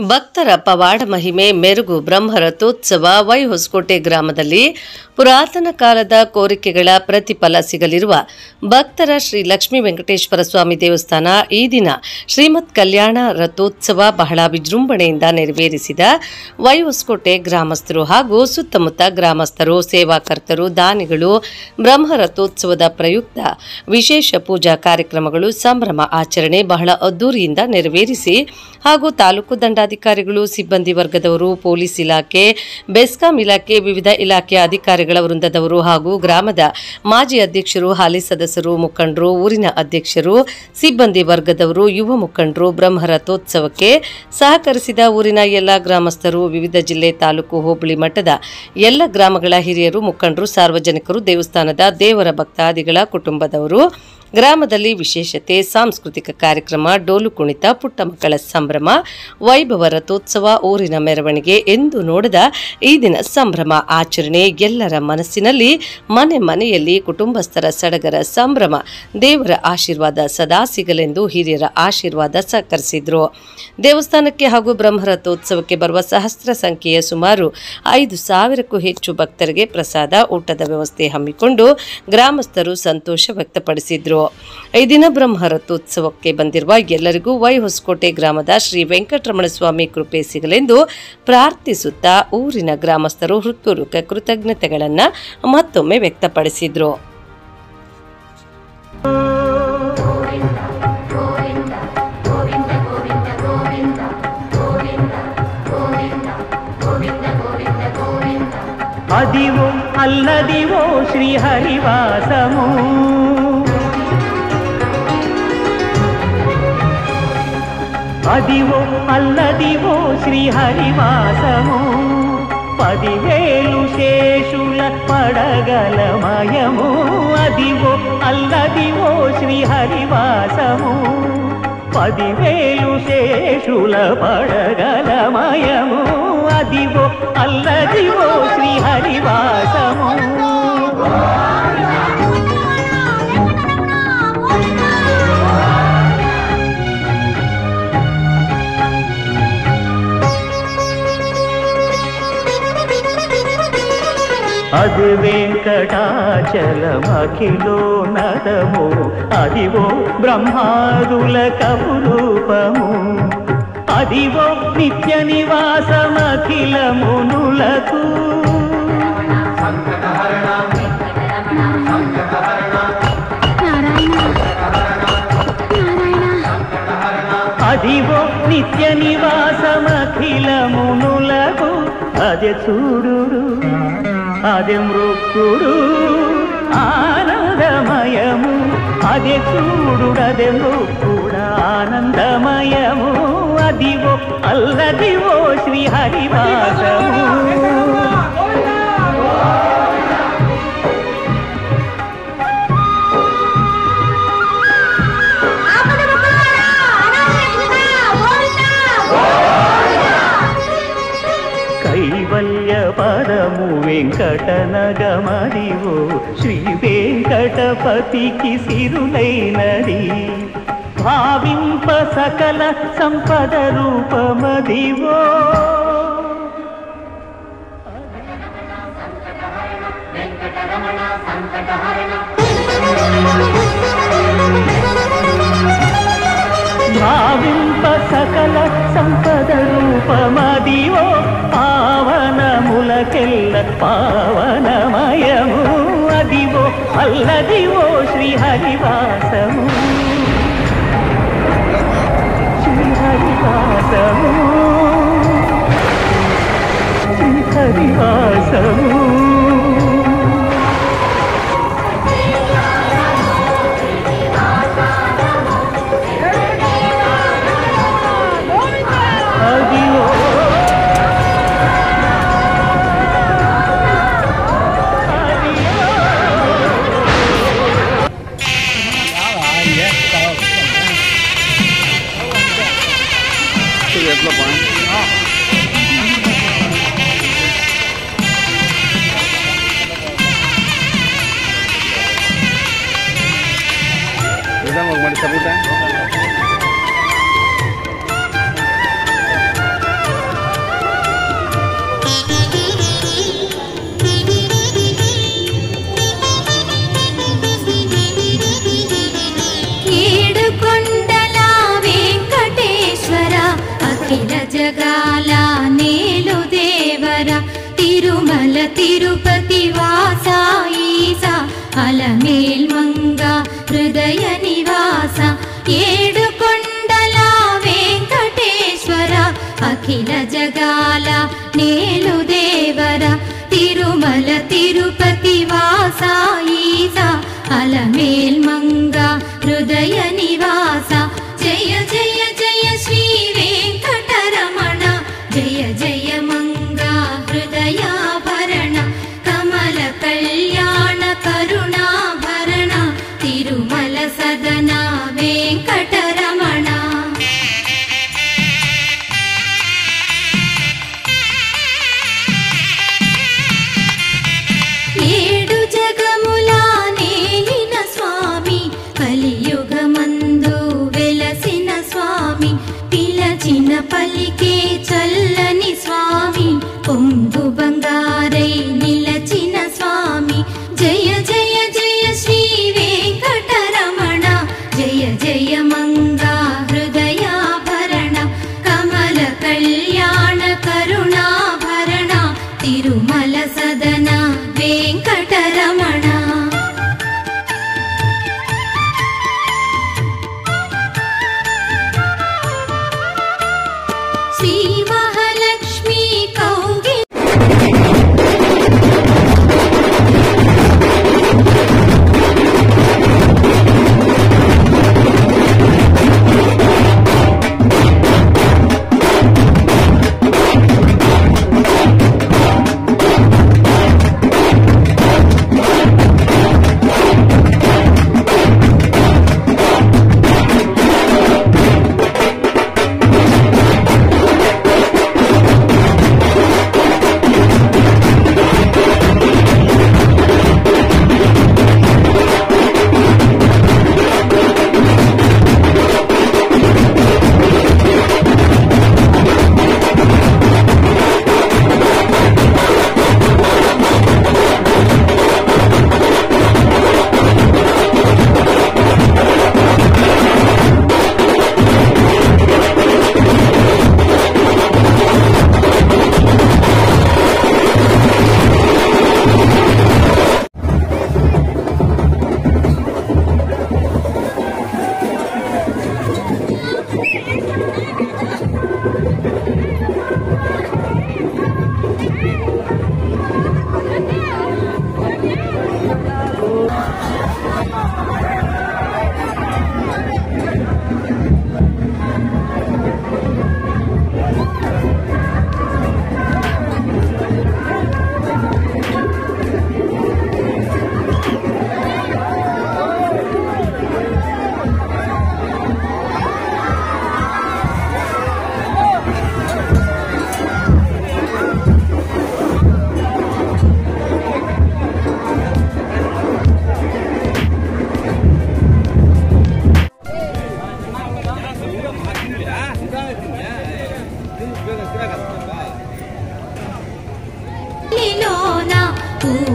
ಭಕ್ತರ ಪವಾಡ ಮಹಿಮೆ ಮೆರುಗು ಬ್ರಹ್ಮರಥೋತ್ಸವ ವೈಹೊಸಕೋಟೆ ಗ್ರಾಮದಲ್ಲಿ ಪುರಾತನ ಕಾಲದ ಕೋರಿಕೆಗಳ ಪ್ರತಿಫಲ ಸಿಗಲಿರುವ ಭಕ್ತರ ಶ್ರೀ ಲಕ್ಷ್ಮೀ ವೆಂಕಟೇಶ್ವರ ಸ್ವಾಮಿ ದೇವಸ್ಥಾನ ಈ ದಿನ ಶ್ರೀಮತ್ ಕಲ್ಯಾಣ ರಥೋತ್ಸವ ಬಹಳ ವಿಜೃಂಭಣೆಯಿಂದ ನೆರವೇರಿಸಿದ ವೈಹೊಸಕೋಟೆ ಗ್ರಾಮಸ್ಥರು ಹಾಗೂ ಸುತ್ತಮುತ್ತ ಗ್ರಾಮಸ್ಥರು, ಸೇವಾಕರ್ತರು, ದಾನಿಗಳು ಬ್ರಹ್ಮರಥೋತ್ಸವದ ಪ್ರಯುಕ್ತ ವಿಶೇಷ ಪೂಜಾ ಕಾರ್ಯಕ್ರಮಗಳು, ಸಂಭ್ರಮ ಆಚರಣೆ ಬಹಳ ಅದ್ದೂರಿಯಿಂದ ನೆರವೇರಿಸಿ ಹಾಗೂ ತಾಲೂಕು ದಂಡಾಧಿಕಾರಿಗಳು, ಸಿಬ್ಬಂದಿ ವರ್ಗದವರು, ಪೊಲೀಸ್ ಇಲಾಖೆ, ಬೆಸ್ಕಾಂ ಇಲಾಖೆ, ವಿವಿಧ ಇಲಾಖೆಯ ಅಧಿಕಾರಿಗಳ ವೃಂದದವರು ಹಾಗೂ ಗ್ರಾಮದ ಮಾಜಿ ಅಧ್ಯಕ್ಷರು, ಹಾಲಿ ಸದಸ್ಯರು, ಮುಖಂಡರು, ಊರಿನ ಅಧ್ಯಕ್ಷರು, ಸಿಬ್ಬಂದಿ ವರ್ಗದವರು, ಯುವ ಮುಖಂಡರು ಬ್ರಹ್ಮರಥೋತ್ಸವಕ್ಕೆ ಸಹಕರಿಸಿದ ಊರಿನ ಎಲ್ಲ ಗ್ರಾಮಸ್ಥರು, ವಿವಿಧ ಜಿಲ್ಲೆ, ತಾಲೂಕು, ಹೋಬಳಿ ಮಟ್ಟದ ಎಲ್ಲ ಗ್ರಾಮಗಳ ಹಿರಿಯರು, ಮುಖಂಡರು, ಸಾರ್ವಜನಿಕರು, ದೇವಸ್ಥಾನದ ದೇವರ ಭಕ್ತಾದಿಗಳ ಕುಟುಂಬದವರು, ಗ್ರಾಮದಲ್ಲಿ ವಿಶೇಷತೆ ಸಾಂಸ್ಕೃತಿಕ ಕಾರ್ಯಕ್ರಮ, ಡೋಲು ಕುಣಿತ, ಪುಟ್ಟ ಮಕ್ಕಳ ಸಂಭ್ರಮ, ವೈಭವ ರಥೋತ್ಸವ, ಊರಿನ ಮೆರವಣಿಗೆ ಎಂದು ನೋಡದ ಈ ದಿನ ಸಂಭ್ರಮ ಆಚರಣೆ ಎಲ್ಲರ ಮನಸ್ಸಿನಲ್ಲಿ ಮನೆ ಮನೆಯಲ್ಲಿ ಕುಟುಂಬಸ್ಥರ ಸಡಗರ ಸಂಭ್ರಮ, ದೇವರ ಆಶೀರ್ವಾದ ಸದಾ ಸಿಗಲೆಂದು ಹಿರಿಯರ ಆಶೀರ್ವಾದ ಸಹಕರಿಸಿದ್ರು. ದೇವಸ್ಥಾನಕ್ಕೆ ಹಾಗೂ ಬ್ರಹ್ಮರಥೋತ್ಸವಕ್ಕೆ ಬರುವ ಸಹಸ್ರ ಸಂಖ್ಯೆಯ ಸುಮಾರು 5,000ಕ್ಕೂ ಹೆಚ್ಚು ಭಕ್ತರಿಗೆ ಪ್ರಸಾದ, ಊಟದ ವ್ಯವಸ್ಥೆ ಹಮ್ಮಿಕೊಂಡು ಗ್ರಾಮಸ್ಥರು ಸಂತೋಷ ವ್ಯಕ್ತಪಡಿಸಿದ್ರು. ಈ ದಿನ ಬ್ರಹ್ಮರಥೋತ್ಸವಕ್ಕೆ ಬಂದಿರುವ ಎಲ್ಲರಿಗೂ ವೈಹೊಸಕೋಟೆ ಗ್ರಾಮದ ಶ್ರೀ ವೆಂಕಟರಮಣ ಸ್ವಾಮಿ ಕೃಪೆ ಸಿಗಲೆಂದು ಪ್ರಾರ್ಥಿಸುತ್ತಾ ಊರಿನ ಗ್ರಾಮಸ್ಥರು ಹೃತ್ಪೂರ್ವಕ ಕೃತಜ್ಞತೆಗಳನ್ನು ಮತ್ತೊಮ್ಮೆ ವ್ಯಕ್ತಪಡಿಸಿದ್ರು. అదివో అల్లదివో శ్రీహరివాసము, అదివో అల్లదివో శ్రీహరివాసము, 10,000 శేషుల పడగలమయము. అదివో అల్లదివో శ్రీహరివాసము, 10,000 శేషుల పడగలమయము. అదివో అల్లదివో శ్రీహరివాసము. అది వెంకటాచలమఖిలో నదము, అదివో బ్రహ్మాదుల కపురూపము, అదివో నిత్య నివాసమఖిల మునులకు. అదివో నిత్య నివాసమఖిల మునులకు. అదే చూడుడు అదే మృక్కుడు ఆనందమయము, అదే చూడు అదే మృక్కుడు ఆనందమయము. అదివో అల్లదివో శ్రీహరివాసము. కైవల్య పదము వెంకటనగమదివో శ్రీ వెంకటపతికి సిరులైనది. భావింప సకల సంపద రూపమదివో. భావింప సకల సంపద రూపమదివో. పావనములకెల్ల పావనమయము. అదివో అల్లదివో శ్రీహరివాసము, శ్రీహరివాసము, శ్రీహరివాసము. అఖిల జగాల నేలు దేవర తిరుమల తిరుపతి వాస ఈస అలమేల్ మంగ హృదయ నివాస జయ జయ జయ శ్రీ వెంకటరమణ జయ జయ మంగ హృదయాభరణ కమల కళ్యాణ కరుణాభరణ తిరుమల సదన వెంకటరమణ ఏడు జగముల నేలిన స్వామి కలియుగమందు వెలసిన స్వామి పిలచిన పలికే చల్లని స్వామి పొంగు బంగారై నిలచిన స్వామి జయ జయ జయ శ్రీ వెంకటరమణ జయ జయ మంగా హృదయాభరణ కమల కళ్యాణ కరుణాభరణ తిరుమల సదన వెంకటరమణ శ్రీ మహాలక్ష్మి కౌగి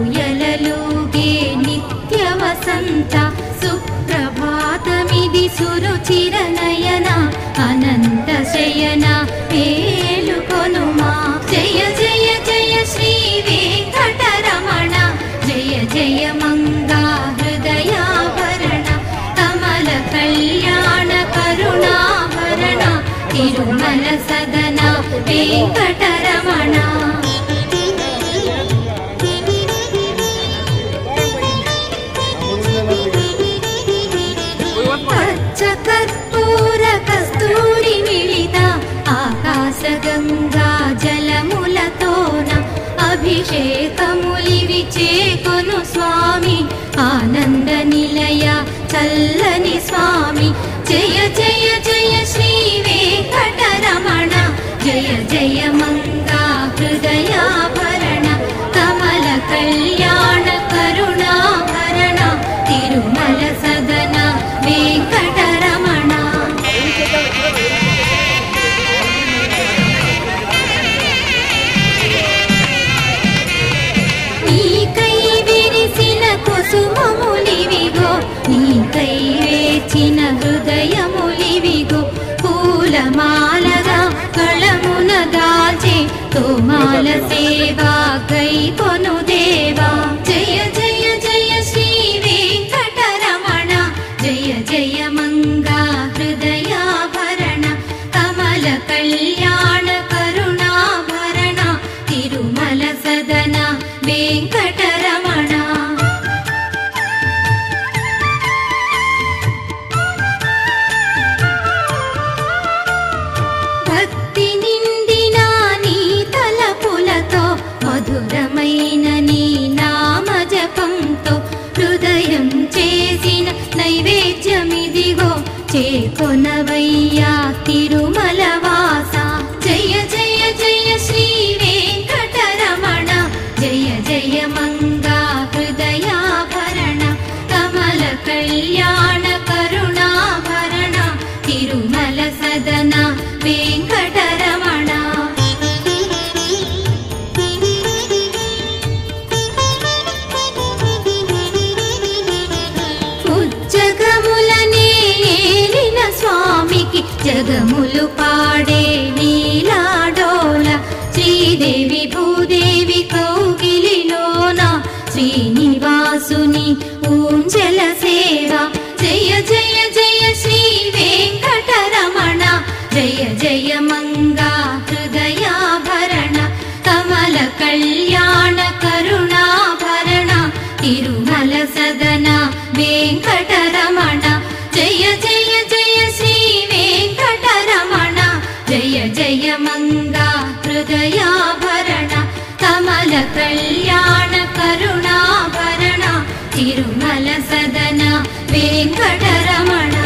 ఊయలలుగే నిత్య వసంత సుప్రభాతమిది సురుచిర నయన అనంత శయన మేలుకొనుమా జయ జయ జయ శ్రీ వెంకటరమణ జయ జయ మంగా హృదయాభరణ కమల కళ్యాణ కరుణాభరణ తిరుమల సదన వెంకటరమణ కర్పూర కస్తూరి మిళిత ఆకాశ గంగా జలములతోన అభిషేకములివి చేకొను స్వామి ఆనంద నిలయ చల్లని స్వామి జయ జయ జయ శ్రీ వెంకటరమణ జయ జయ మంగా హృదయాభరణ కమల కళ్యాణ కరుణాభరణ తిరుమల సదన వెంకటరమణ నీకై విరిసిన కుసుమములివిగో నీకై వేచిన హృదయములివిగో పూలమాలగా కళమున దాల్చే తోమాల సేవా గై కొను దేవా జయ జయ జయ శ్రీ వెంకటరమణ జయ జయ మంగా హృదయాభరణ కమల కళ్యాణ కొనవయ్యా తిరుమలవాస. జయ జయ జయ శ్రీ వెంకటరమణ, జయ జయ మంగా హృదయాభరణ, కమల కళ్యాణ కరుణాభరణ, తిరుమల సదన వెంకటరమణ. ఉజ్జగములనే ఏలిన స్వామికి జగములు పాడే లీలాడోల, శ్రీదేవి భూదేవి కౌగిలిలోన శ్రీనివాసుని ఊంజల సేవ. జయ జయ జయ శ్రీ వెంకటరమణ, జయ జయ మంగా హృదయాభరణ, కమల కళ్యాణ కరుణాభరణ, తిరుమల సదన వెంకటరమణ. జయ జయ జయ శ్రీ వెంకటరమణ, జయ జయ మంగా హృదయాభరణ, కమల కళ్యాణ కరుణాభరణ, తిరుమల సదన వెంకటరమణ.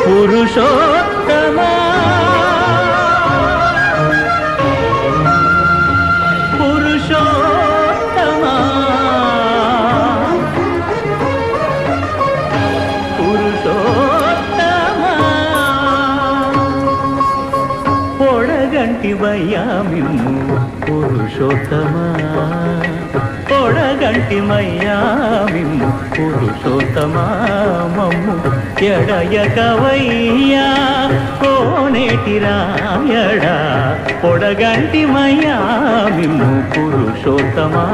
పురుషోత్తమా పురుషోత్తమా పురుషోత్తమా, పొడగంటివయ్యా మిమ్ము పురుషోత్తమా, పొడగంటిమయ్యా మిమ్ము పురుషోత్తమా, మమ్ము ఎడయకవయ్యా కోనేటి రాయడా, పొడగంటిమయ్యా మిమ్ము పురుషోత్తమా,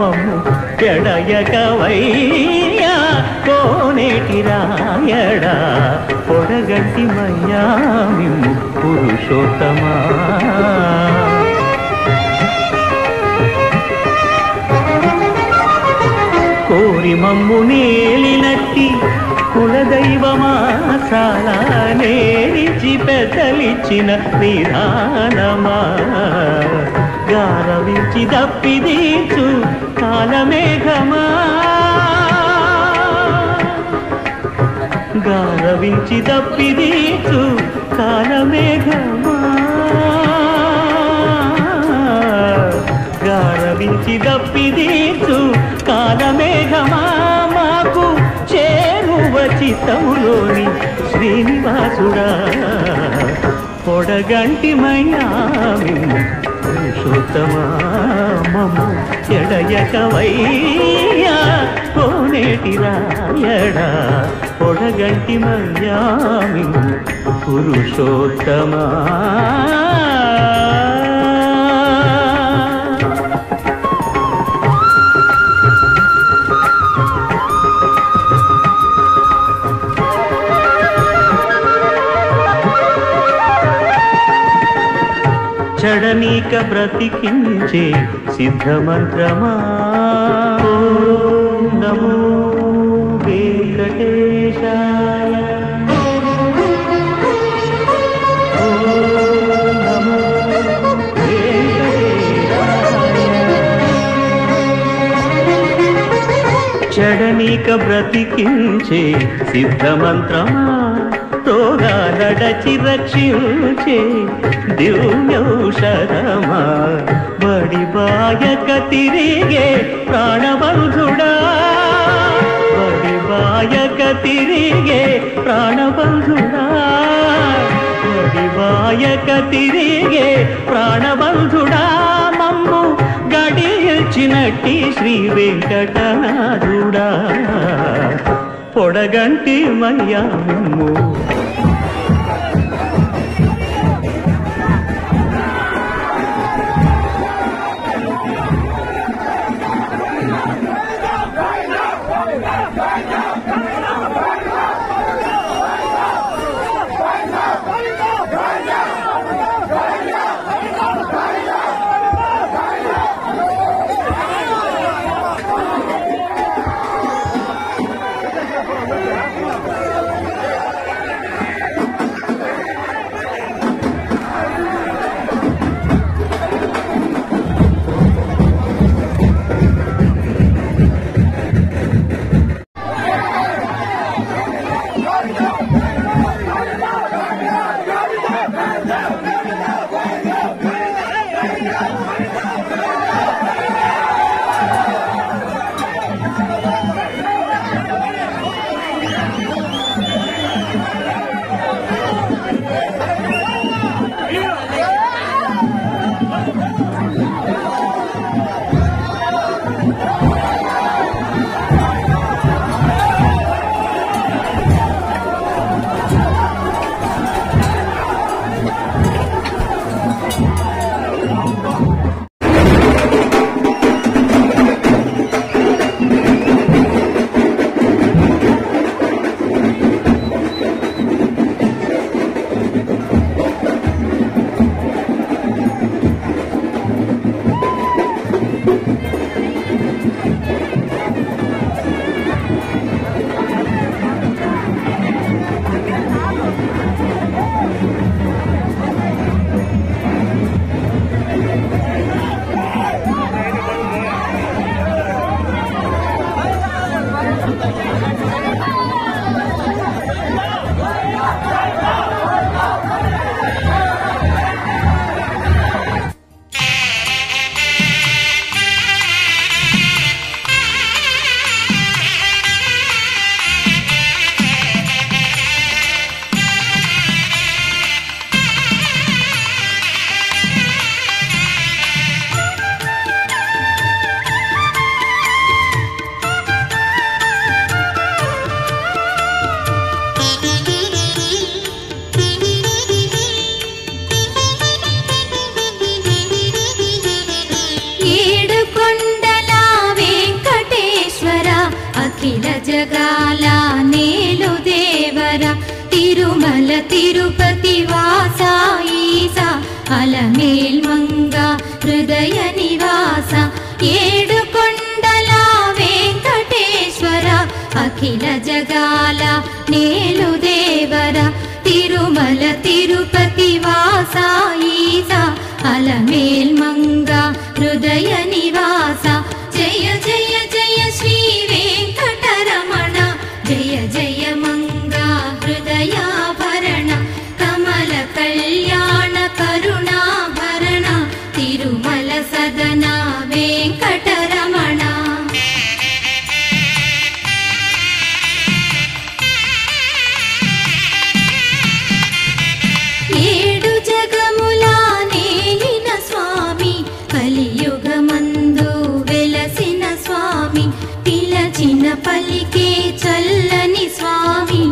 మమ్ము ఎడయకవయ్యా కోనేటి రాయడా, పొడగంటిమయ్యా మిమ్ము పురుషోత్తమా. కోరి మమ్ము నేలినట్టి కులదైవమా చాలా నేరిచి పెద్దలిచ్చిన విధానమా, గారవించి దప్పిదీచు కాలమేఘమా, గారవించి దప్పిదీచు కాలమేఘమా, గారవించి దప్పిదీచు కాలమేఘమా, మాకు చేరువ చిత్తములోని శ్రీనివాసుడా, పొడగంటిమయ్యా మిమ్ము పురుషోత్తమా, మమ్ము ఎడయకవయ్యా కోనేటి రాయడా, పొడగంటిమయ్యా మిమ్ము పురుషోత్తమా. చడనీక బ్రతికించే సిద్ధమంత్రమా, ఓం నమో వెంకటేశాయ, ఓం నమో వెంకటేశాయ. చడనీక బ్రతికించే సిద్ధమంత్రమా, రోగాలడచి రక్షించే దివ్యౌషధమా, బడిబాయక తిరిగే ప్రాణబంధుడా, బడిబాయక తిరిగే ప్రాణబంధుడా, బడిబాయక తిరిగే ప్రాణబంధుడా, మమ్ము గడియచినట్టి శ్రీ వెంకటనాథుడా, పొడగంటిమయ్యా మిమ్ము అలమేల్మంగ హృదయ నివాస ఏడుకొండల వెంకటేశ్వర అఖిల జగాల నేలు దేవర తిరుమల తిరుపతి వాస ఈస అలమేల్మంగ హృదయ నివాస జయ జయ జయ శ్రీ వెంకటరమణ జయ జయ మంగ హృదయాభరణ కమల కళ్యాణ కరుణాభరణ తిరుమల సదన వెంకటరమణ ఏడు జగముల నేలిన స్వామి కలియుగమందు వెలసిన స్వామి పిలచిన పలికే చల్లని స్వామి